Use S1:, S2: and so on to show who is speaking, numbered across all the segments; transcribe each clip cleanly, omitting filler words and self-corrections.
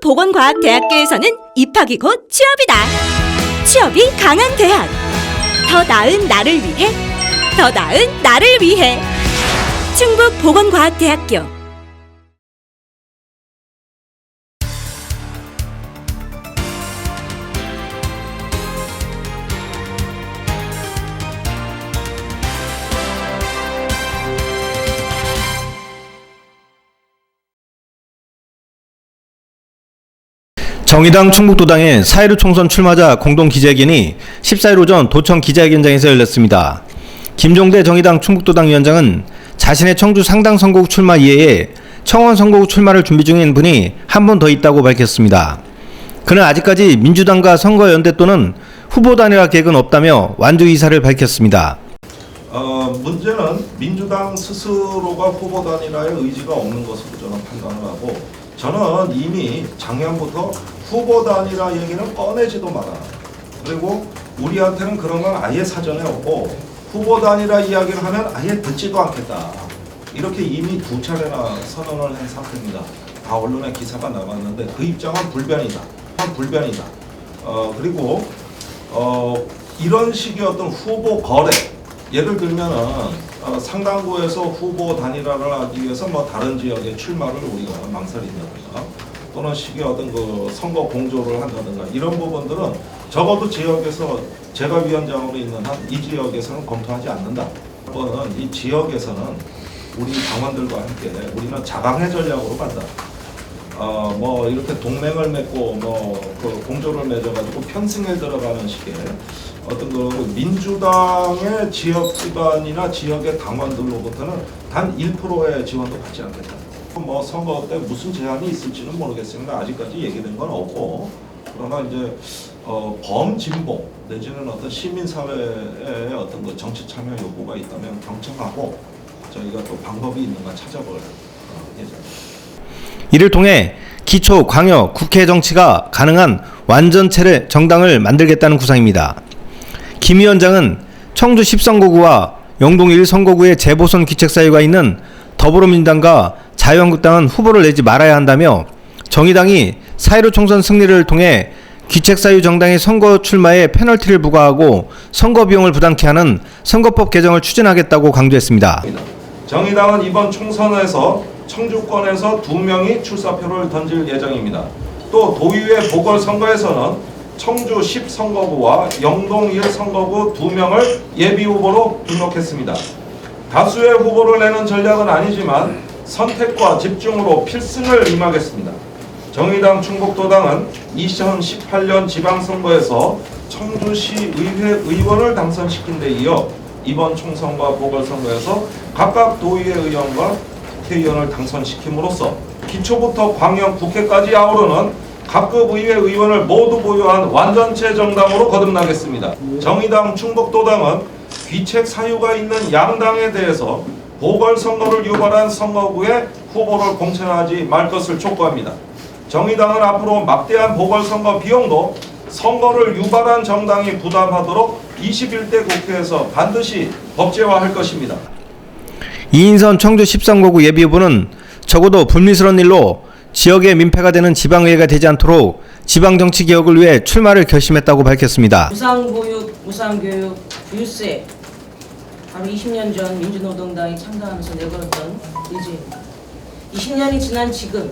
S1: 충북보건과학대학교에서는 입학이 곧 취업이다. 취업이 강한 대학. 더 나은 나를 위해, 더 나은 나를 위해. 충북보건과학대학교.
S2: 정의당 충북도당의 4.15 총선 출마자 공동기자회견이 14일 오전 도청 기자회견장에서 열렸습니다. 김종대 정의당 충북도당 위원장은 자신의 청주 상당 선거구 출마 이외에 청원 선거구 출마를 준비 중인 분이 한 분 더 있다고 밝혔습니다. 그는 아직까지 민주당과 선거연대 또는 후보 단일화 계획은 없다며 완주 의사를 밝혔습니다.
S3: 문제는 민주당 스스로가 후보 단일화의 의지가 없는 것으로 저는 판단을 하고, 저는 이미 작년부터 후보 단일화 얘기는 꺼내지도 마라. 그리고 우리한테는 그런 건 아예 사전에 없고 후보 단일화 이야기를 하면 아예 듣지도 않겠다. 이렇게 이미 2차례나 선언을 한 상태입니다. 다 언론에 기사가 나왔는데 그 입장은 불변이다. 불변이다. 그리고 이런 식의 어떤 후보 거래, 예를 들면은 상당구에서 후보 단일화를 하기 위해서 뭐 다른 지역에 출마를 우리가 망설인다든가 또는 식의 어떤 그 선거 공조를 한다든가 이런 부분들은 적어도 지역에서 제가 위원장으로 있는 한 이 지역에서는 검토하지 않는다. 이 지역에서는 우리 당원들과 함께 우리는 자강의 전략으로 간다. 뭐 이렇게 동맹을 맺고 뭐 그 공조를 맺어가지고 편승에 들어가는 식의 어떤 그 민주당의 지역 기반이나 지역의 당원들로부터는 단 1%의 지원도 받지 않겠다. 뭐 선거 때 무슨 제한이 있을지는 모르겠습니다. 아직까지 얘기된 건 없고, 그러나 이제 범진보 내지는 어떤 시민사회의 어떤 그 정치 참여 요구가 있다면 경청하고 저희가 또 방법이 있는가 찾아볼 예정입니다.
S2: 이를 통해 기초, 광역, 국회 정치가 가능한 완전체 정당을 만들겠다는 구상입니다. 김 위원장은 청주 10선거구와 영동 1선거구의 재보선 기책사유가 있는 더불어민주당과 자유한국당은 후보를 내지 말아야 한다며 정의당이 4.15 총선 승리를 통해 기책사유 정당의 선거 출마에 페널티를 부과하고 선거 비용을 부담케 하는 선거법 개정을 추진하겠다고 강조했습니다.
S3: 정의당은 이번 총선에서 청주권에서 2명이 출사표를 던질 예정입니다. 또 도의회 보궐선거에서는 청주 10선거구와 영동 1선거구 2명을 예비후보로 등록했습니다. 다수의 후보를 내는 전략은 아니지만 선택과 집중으로 필승을 임하겠습니다. 정의당 충북도당은 2018년 지방선거에서 청주시 의회 의원을 당선시킨 데 이어 이번 총선과 보궐선거에서 각각 도의회 의원과 국회의원을 당선시킴으로써 기초부터 광역 국회까지 아우르는 각급 의회 의원을 모두 보유한 완전체 정당으로 거듭나겠습니다. 정의당 충북도당은 귀책 사유가 있는 양당에 대해서 보궐선거를 유발한 선거구에 후보를 공천하지 말 것을 촉구합니다. 정의당은 앞으로 막대한 보궐선거 비용도 선거를 유발한 정당이 부담하도록 21대 국회에서 반드시 법제화할 것입니다.
S2: 이인선 청주 10선거구 예비후보는 적어도 불미스러운 일로 지역의 민폐가 되는 지방의회가 되지 않도록 지방정치개혁을 위해 출마를 결심했다고 밝혔습니다.
S4: 무상보육, 무상교육, 부유세, 바로 20년 전 민주노동당이 창당하면서 내걸었던 의지입니다. 20년이 지난 지금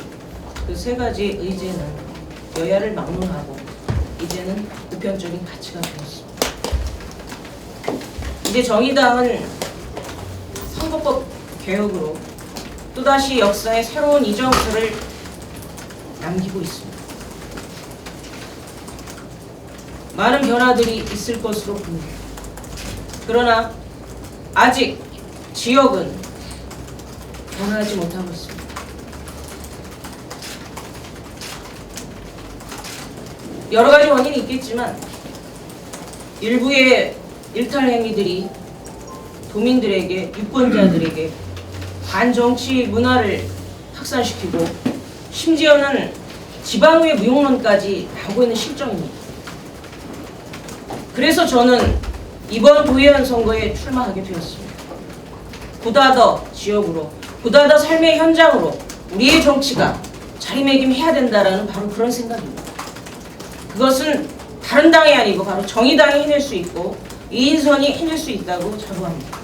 S4: 그 세 가지 의지는 여야를 막론하고 이제는 보편적인 가치가 되었습니다. 이제 정의당은 선거법 개혁으로 또다시 역사의 새로운 이정표를 남기고 있습니다. 많은 변화들이 있을 것으로 봅니다. 그러나 아직 지역은 변화하지 못하고 있습니다. 여러 가지 원인이 있겠지만 일부의 일탈 행위들이 도민들에게, 유권자들에게 반정치 문화를 확산시키고 심지어는 지방의회 무용론까지 나오고 있는 실정입니다. 그래서 저는 이번 도의원 선거에 출마하게 되었습니다. 보다 더 지역으로, 보다 더 삶의 현장으로 우리의 정치가 자리매김해야 된다라는 바로 그런 생각입니다. 그것은 다른 당이 아니고 바로 정의당이 해낼 수 있고 이인선이 해낼 수 있다고 자부합니다.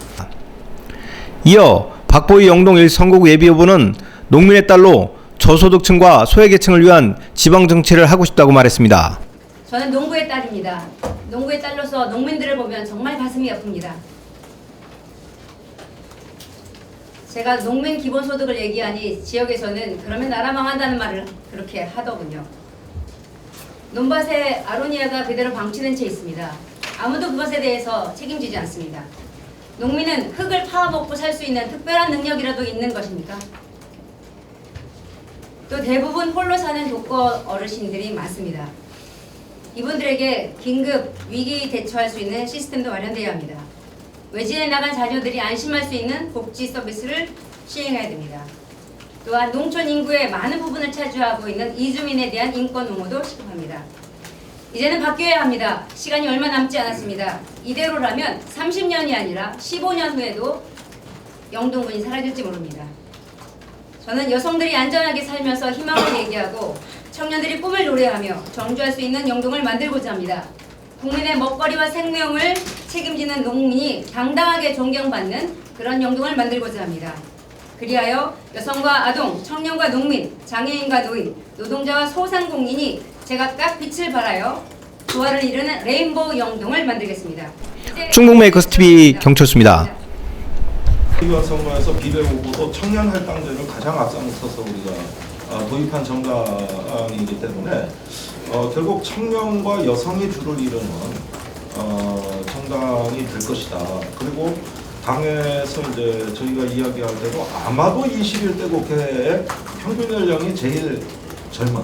S2: 이어 박보희 영동 1선거구 예비후보는 농민의 딸로 저소득층과 소외계층을 위한 지방정치를 하고 싶다고 말했습니다.
S5: 저는 농부의 딸입니다. 농부의 딸로서 농민들을 보면 정말 가슴이 아픕니다. 제가 농민 기본소득을 얘기하니 지역에서는 그러면 나라 망한다는 말을 그렇게 하더군요. 논밭에 아로니아가 그대로 방치된 채 있습니다. 아무도 그것에 대해서 책임지지 않습니다. 농민은 흙을 파먹고 살 수 있는 특별한 능력이라도 있는 것입니까? 또 대부분 홀로 사는 독거 어르신들이 많습니다. 이분들에게 긴급 위기 대처할 수 있는 시스템도 마련되어야 합니다. 외진에 나간 자녀들이 안심할 수 있는 복지 서비스를 시행해야 됩니다. 또한 농촌 인구의 많은 부분을 차지하고 있는 이주민에 대한 인권 옹호도 시급합니다. 이제는 바뀌어야 합니다. 시간이 얼마 남지 않았습니다. 이대로라면 30년이 아니라 15년 후에도 영동군이 사라질지 모릅니다. 저는 여성들이 안전하게 살면서 희망을 얘기하고 청년들이 꿈을 노래하며 정주할 수 있는 영동을 만들고자 합니다. 국민의 먹거리와 생명을 책임지는 농민이 당당하게 존경받는 그런 영동을 만들고자 합니다. 그리하여 여성과 아동, 청년과 농민, 장애인과 노인, 노동자와 소상공인이 제각각 빛을 발하여 조화를 이루는 레인보우 영동을 만들겠습니다.
S2: 충북 메이커스 TV 경철수입니다.
S3: 이번 선거에서 비례 후보도 청년 할당제를 가장 앞장서서 우리가 도입한 정당이기 때문에 결국 청년과 여성이 줄을 이루는 정당이 될 것이다. 그리고 당에서 이제 저희가 이야기할 때도 아마도 21대 국회의 평균 연령이 제일 젊은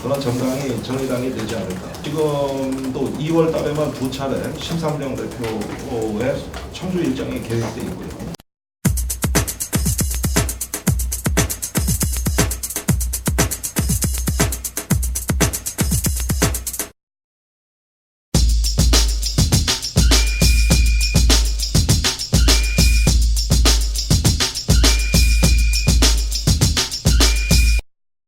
S3: 그런 정당이 정의당이 되지 않을까. 지금도 2월 달에만 2차례 심상정 대표의 청주 일정이 계획되어 있고요.